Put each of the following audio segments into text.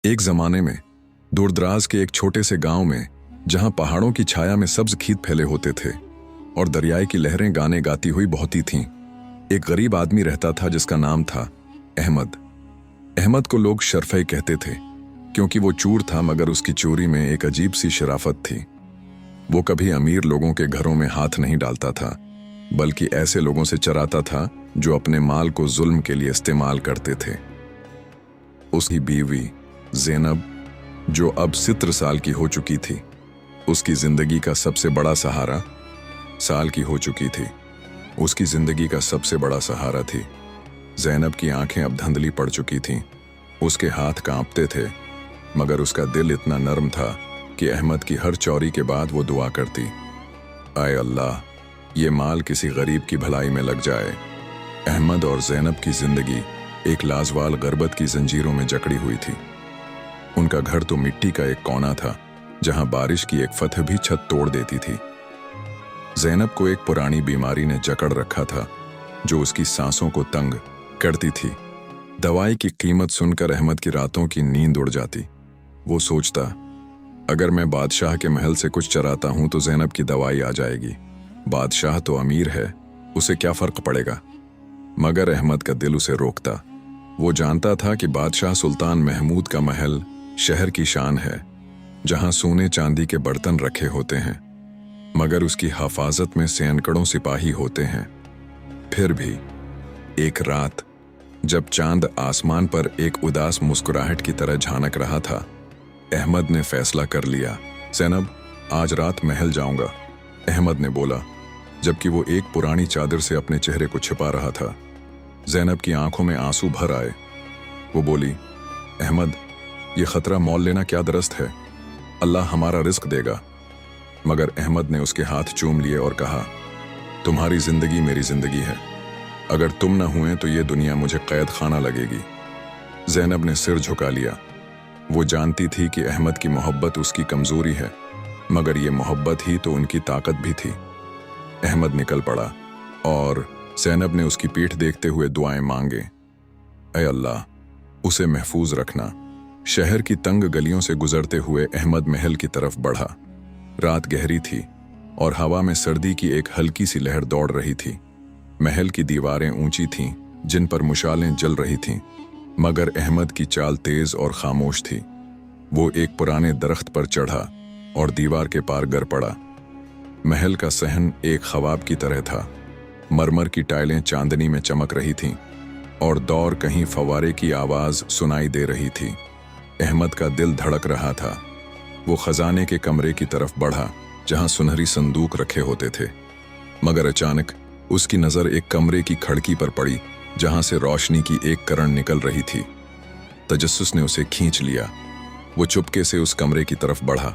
एक जमाने में दूरदराज के एक छोटे से गांव में, जहां पहाड़ों की छाया में सब्ज खेत फैले होते थे और दरियाए की लहरें गाने गाती हुई बहती थीं, एक गरीब आदमी रहता था जिसका नाम था अहमद। अहमद को लोग शरफई कहते थे क्योंकि वो चूर था, मगर उसकी चोरी में एक अजीब सी शराफत थी। वो कभी अमीर लोगों के घरों में हाथ नहीं डालता था, बल्कि ऐसे लोगों से चराता था जो अपने माल को जुल्म के लिए इस्तेमाल करते थे। उसकी बीवी ज़ैनब, जो अब 17 साल की हो चुकी थी, उसकी जिंदगी का सबसे बड़ा सहारा उसकी जिंदगी का सबसे बड़ा सहारा थी। ज़ैनब की आंखें अब धुंधली पड़ चुकी थीं, उसके हाथ कांपते थे, मगर उसका दिल इतना नर्म था कि अहमद की हर चोरी के बाद वो दुआ करती, आए अल्लाह, ये माल किसी गरीब की भलाई में लग जाए। अहमद और ज़ैनब की जिंदगी एक लाजवाल गुर्बत की जंजीरों में जकड़ी हुई थी। उनका घर तो मिट्टी का एक कोना था, जहां बारिश की एक फतह भी छत तोड़ देती थी। ज़ैनब को एक पुरानी बीमारी ने जकड़ रखा था, जो उसकी सांसों को तंग करती थी। दवाई की कीमत सुनकर अहमद की रातों की नींद उड़ जाती। वो सोचता, अगर मैं बादशाह के महल से कुछ चराता हूं तो ज़ैनब की दवाई आ जाएगी। बादशाह तो अमीर है, उसे क्या फर्क पड़ेगा। मगर अहमद का दिल उसे रोकता। वो जानता था कि बादशाह सुल्तान महमूद का महल शहर की शान है, जहां सोने चांदी के बर्तन रखे होते हैं, मगर उसकी हिफाजत में सैकड़ों सिपाही होते हैं। फिर भी एक रात, जब चांद आसमान पर एक उदास मुस्कुराहट की तरह झांक रहा था, अहमद ने फैसला कर लिया, ज़ैनब, आज रात महल जाऊंगा। अहमद ने बोला, जबकि वो एक पुरानी चादर से अपने चेहरे को छिपा रहा था। ज़ैनब की आंखों में आंसू भर आए। वो बोली, अहमद, ये खतरा मोल लेना क्या दुरुस्त है। अल्लाह हमारा रिस्क देगा। मगर अहमद ने उसके हाथ चूम लिए और कहा, तुम्हारी जिंदगी मेरी जिंदगी है। अगर तुम न हुए तो ये दुनिया मुझे कैद खाना लगेगी। ज़ैनब ने सिर झुका लिया। वो जानती थी कि अहमद की मोहब्बत उसकी कमजोरी है, मगर ये मोहब्बत ही तो उनकी ताकत भी थी। अहमद निकल पड़ा और ज़ैनब ने उसकी पीठ देखते हुए दुआएं मांगे, ऐ अल्लाह, उसे महफूज रखना। शहर की तंग गलियों से गुजरते हुए अहमद महल की तरफ बढ़ा। रात गहरी थी और हवा में सर्दी की एक हल्की सी लहर दौड़ रही थी। महल की दीवारें ऊंची थीं, जिन पर मुशालें जल रही थीं, मगर अहमद की चाल तेज और खामोश थी। वो एक पुराने दरख्त पर चढ़ा और दीवार के पार गिर पड़ा। महल का सहन एक ख्वाब की तरह था। मरमर की टाइलें चांदनी में चमक रही थीं और दौर कहीं फव्वारे की आवाज सुनाई दे रही थी। अहमद का दिल धड़क रहा था। वो खजाने के कमरे की तरफ बढ़ा, जहां सुनहरी संदूक रखे होते थे, मगर अचानक उसकी नजर एक कमरे की खिड़की पर पड़ी, जहां से रोशनी की एक किरण निकल रही थी। तजस्सुस ने उसे खींच लिया। वो चुपके से उस कमरे की तरफ बढ़ा।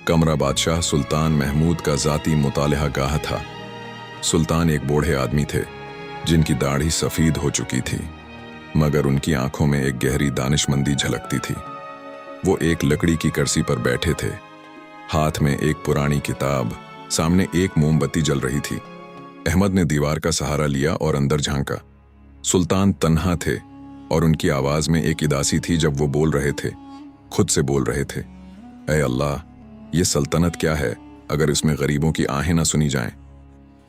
कमरा बादशाह सुल्तान महमूद का जाती मुतालिहा गाह था। सुल्तान एक बूढ़े आदमी थे, जिनकी दाढ़ी सफेद हो चुकी थी, मगर उनकी आंखों में एक गहरी दानिशमंदी झलकती थी। वो एक लकड़ी की कुर्सी पर बैठे थे, हाथ में एक पुरानी किताब, सामने एक मोमबत्ती जल रही थी। अहमद ने दीवार का सहारा लिया और अंदर झांका। सुल्तान तन्हा थे और उनकी आवाज में एक उदासी थी। जब वो बोल रहे थे, खुद से बोल रहे थे, ऐ अल्लाह, ये सल्तनत क्या है अगर इसमें गरीबों की आहें ना सुनी जाएं।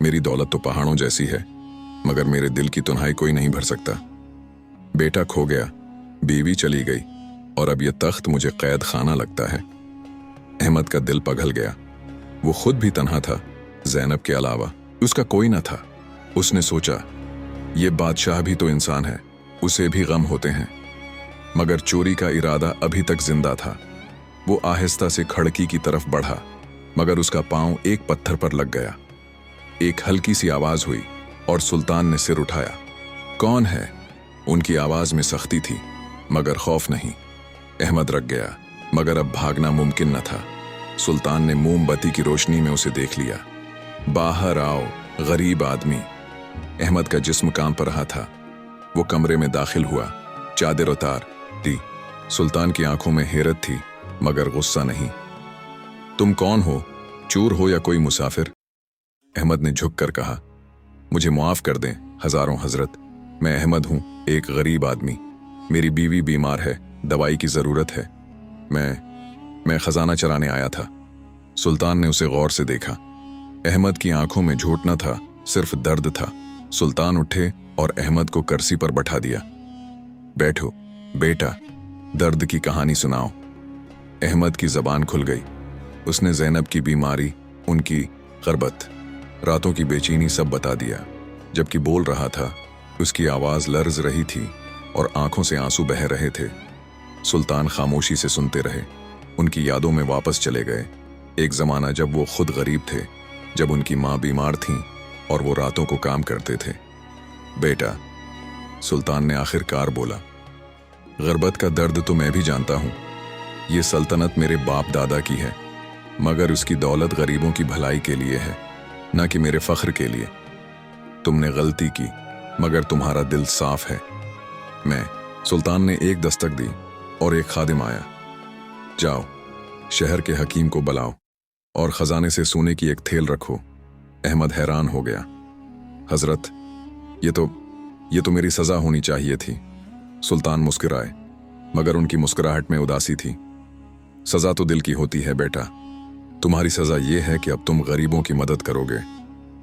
मेरी दौलत तो पहाड़ों जैसी है, मगर मेरे दिल की तन्हाई कोई नहीं भर सकता। बेटा खो गया, बीवी चली गई, और अब यह तख्त मुझे कैद खाना लगता है। अहमद का दिल पिघल गया। वो खुद भी तन्हा था, ज़ैनब के अलावा उसका कोई न था। उसने सोचा, ये बादशाह भी तो इंसान है, उसे भी गम होते हैं। मगर चोरी का इरादा अभी तक जिंदा था। वो आहिस्ता से खिड़की की तरफ बढ़ा, मगर उसका पांव एक पत्थर पर लग गया। एक हल्की सी आवाज हुई और सुल्तान ने सिर उठाया। कौन है? उनकी आवाज में सख्ती थी, मगर खौफ नहीं। अहमद रख गया, मगर अब भागना मुमकिन न था। सुल्तान ने मोमबत्ती की रोशनी में उसे देख लिया। बाहर आओ, गरीब आदमी। अहमद का जिस्म कांप रहा था। वो कमरे में दाखिल हुआ, चादर उतार दी। सुल्तान की आंखों में हैरत थी, मगर गुस्सा नहीं। तुम कौन हो? चोर हो या कोई मुसाफिर? अहमद ने झुककर कहा, मुझे माफ कर दें हजारों हजरत, मैं अहमद हूं, एक गरीब आदमी। मेरी बीवी बीमार है, दवाई की ज़रूरत है। मैं खजाना चराने आया था। सुल्तान ने उसे गौर से देखा। अहमद की आंखों में झूठ न था, सिर्फ दर्द था। सुल्तान उठे और अहमद को कुर्सी पर बैठा दिया। बैठो बेटा, दर्द की कहानी सुनाओ। अहमद की जबान खुल गई। उसने ज़ैनब की बीमारी, उनकी ग़रबत, रातों की बेचैनी सब बता दिया। जबकि बोल रहा था, उसकी आवाज़ लर्ज रही थी और आंखों से आंसू बह रहे थे। सुल्तान खामोशी से सुनते रहे। उनकी यादों में वापस चले गए। एक ज़माना जब वो खुद गरीब थे, जब उनकी माँ बीमार थीं और वो रातों को काम करते थे। बेटा, सुल्तान ने आखिरकार बोला, ग़रबत का दर्द तो मैं भी जानता हूँ। ये सल्तनत मेरे बाप दादा की है, मगर उसकी दौलत गरीबों की भलाई के लिए है, न कि मेरे फ़ख्र के लिए। तुमने गलती की, मगर तुम्हारा दिल साफ है। सुल्तान ने एक दस्तक दी और एक खादिम आया। जाओ, शहर के हकीम को बुलाओ और खजाने से सोने की एक थैल रखो। अहमद हैरान हो गया। हजरत, ये तो मेरी सजा होनी चाहिए थी। सुल्तान मुस्कुराए, मगर उनकी मुस्कुराहट में उदासी थी। सजा तो दिल की होती है बेटा। तुम्हारी सजा ये है कि अब तुम गरीबों की मदद करोगे।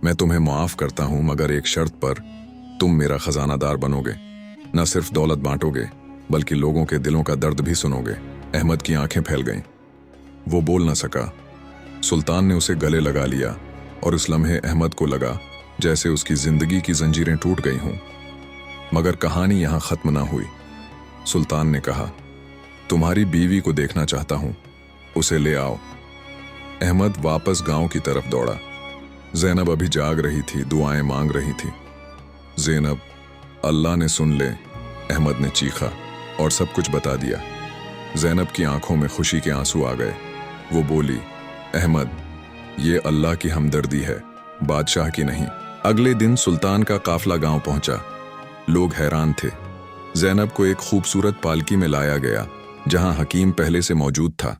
मैं तुम्हें माफ करता हूं, मगर एक शर्त पर। तुम मेरा खजानादार बनोगे। न सिर्फ दौलत बांटोगे, बल्कि लोगों के दिलों का दर्द भी सुनोगे। अहमद की आंखें फैल गईं। वो बोल न सका। सुल्तान ने उसे गले लगा लिया और उस लम्हे अहमद को लगा जैसे उसकी जिंदगी की जंजीरें टूट गई हों। मगर कहानी यहां खत्म ना हुई। सुल्तान ने कहा, तुम्हारी बीवी को देखना चाहता हूं, उसे ले आओ। अहमद वापस गांव की तरफ दौड़ा। ज़ैनब अभी जाग रही थी, दुआएं मांग रही थी। ज़ैनब, अल्लाह ने सुन ले, अहमद ने चीखा और सब कुछ बता दिया। ज़ैनब की आंखों में खुशी के आंसू आ गए। वो बोली, अहमद, ये अल्लाह की हमदर्दी है, बादशाह की नहीं। अगले दिन सुल्तान का काफिला गांव पहुंचा। लोग हैरान थे। ज़ैनब को एक खूबसूरत पालकी में लाया गया, जहां हकीम पहले से मौजूद था।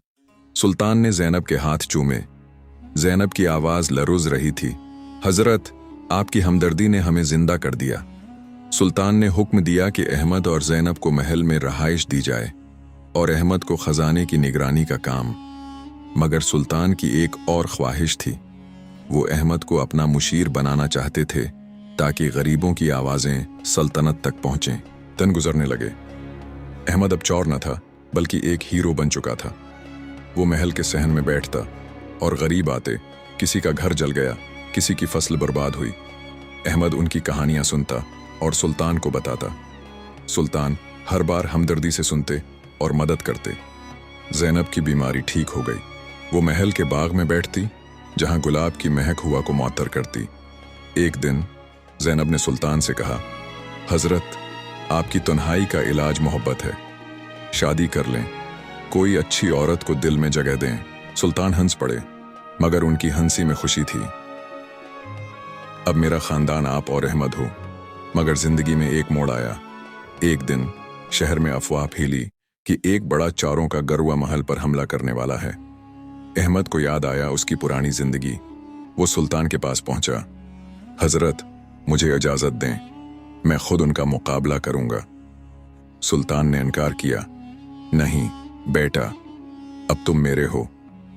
सुल्तान ने ज़ैनब के हाथ चूमे। ज़ैनब की आवाज़ लरुज रही थी, हजरत, आपकी हमदर्दी ने हमें जिंदा कर दिया। सुल्तान ने हुक्म दिया कि अहमद और ज़ैनब को महल में रहाइश दी जाए और अहमद को खजाने की निगरानी का काम। मगर सुल्तान की एक और ख्वाहिश थी। वो अहमद को अपना मुशीर बनाना चाहते थे, ताकि गरीबों की आवाज़ें सल्तनत तक पहुंचें। दिन गुजरने लगे। अहमद अब चौर न था, बल्कि एक हीरो बन चुका था। वो महल के सहन में बैठता और गरीब आते। किसी का घर जल गया, किसी की फसल बर्बाद हुई। अहमद उनकी कहानियां सुनता और सुल्तान को बताता। सुल्तान हर बार हमदर्दी से सुनते और मदद करते। ज़ैनब की बीमारी ठीक हो गई। वो महल के बाग में बैठती, जहां गुलाब की महक हुआ को मुअत्तर करती। एक दिन ज़ैनब ने सुल्तान से कहा, हजरत, आपकी तन्हाई का इलाज मोहब्बत है। शादी कर लें, कोई अच्छी औरत को दिल में जगह दें। सुल्तान हंस पड़े, मगर उनकी हंसी में खुशी थी। अब मेरा खानदान आप और अहमद हो। मगर जिंदगी में एक मोड़ आया। एक दिन शहर में अफवाह फैली कि एक बड़ा चोरों का गरुआ महल पर हमला करने वाला है। अहमद को याद आया उसकी पुरानी जिंदगी। वो सुल्तान के पास पहुंचा। हजरत, मुझे इजाजत दें, मैं खुद उनका मुकाबला करूंगा। सुल्तान ने इनकार किया। नहीं बेटा, अब तुम मेरे हो,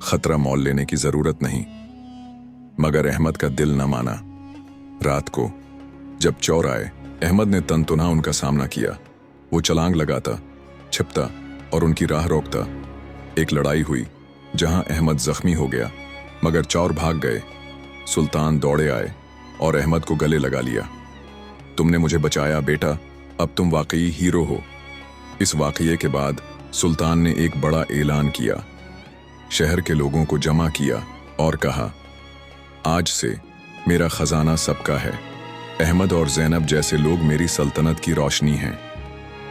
खतरा मोल लेने की जरूरत नहीं। मगर अहमद का दिल न माना। रात को जब चोर आए, अहमद ने तनतुना उनका सामना किया। वो छलांग लगाता, छिपता और उनकी राह रोकता। एक लड़ाई हुई जहां अहमद जख्मी हो गया, मगर चोर भाग गए। सुल्तान दौड़े आए और अहमद को गले लगा लिया। तुमने मुझे बचाया बेटा, अब तुम वाकई हीरो हो। इस वाकये के बाद सुल्तान ने एक बड़ा ऐलान किया। शहर के लोगों को जमा किया और कहा, आज से मेरा खजाना सबका है। अहमद और ज़ैनब जैसे लोग मेरी सल्तनत की रोशनी हैं।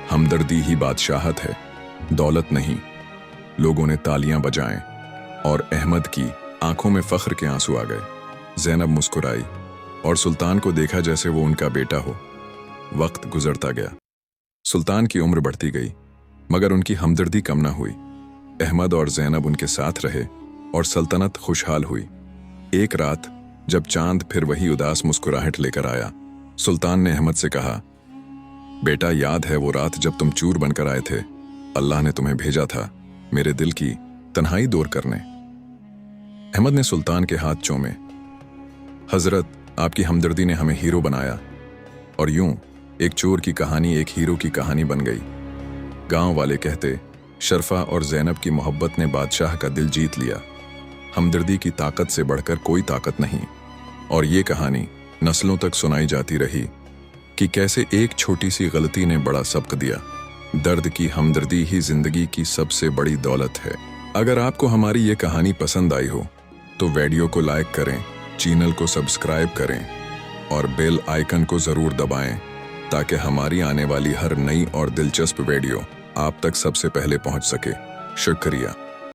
हमदर्दी ही बादशाहत है, दौलत नहीं। लोगों ने तालियां बजाएं और अहमद की आंखों में फख्र के आंसू आ गए। ज़ैनब मुस्कुराई और सुल्तान को देखा जैसे वो उनका बेटा हो। वक्त गुजरता गया। सुल्तान की उम्र बढ़ती गई, मगर उनकी हमदर्दी कम ना हुई। अहमद और ज़ैनब उनके साथ रहे और सल्तनत खुशहाल हुई। एक रात जब चांद फिर वही उदास मुस्कुराहट लेकर आया, सुल्तान ने अहमद से कहा, बेटा, याद है वो रात जब तुम चूर बनकर आए थे? अल्लाह ने तुम्हें भेजा था मेरे दिल की तन्हाई दूर करने। अहमद ने सुल्तान के हाथ चूमे। हजरत, आपकी हमदर्दी ने हमें हीरो बनाया। और यूं एक चोर की कहानी एक हीरो की कहानी बन गई। गांव वाले कहते, शर्फा और ज़ैनब की मोहब्बत ने बादशाह का दिल जीत लिया। हमदर्दी की ताकत से बढ़कर कोई ताकत नहीं। और ये कहानी नस्लों तक सुनाई जाती रही कि कैसे एक छोटी सी गलती ने बड़ा सबक दिया। दर्द की हमदर्दी ही जिंदगी की सबसे बड़ी दौलत है। अगर आपको हमारी ये कहानी पसंद आई हो तो वीडियो को लाइक करें, चैनल को सब्सक्राइब करें और बेल आइकन को ज़रूर दबाएं ताकि हमारी आने वाली हर नई और दिलचस्प वीडियो आप तक सबसे पहले पहुंच सके। शुक्रिया।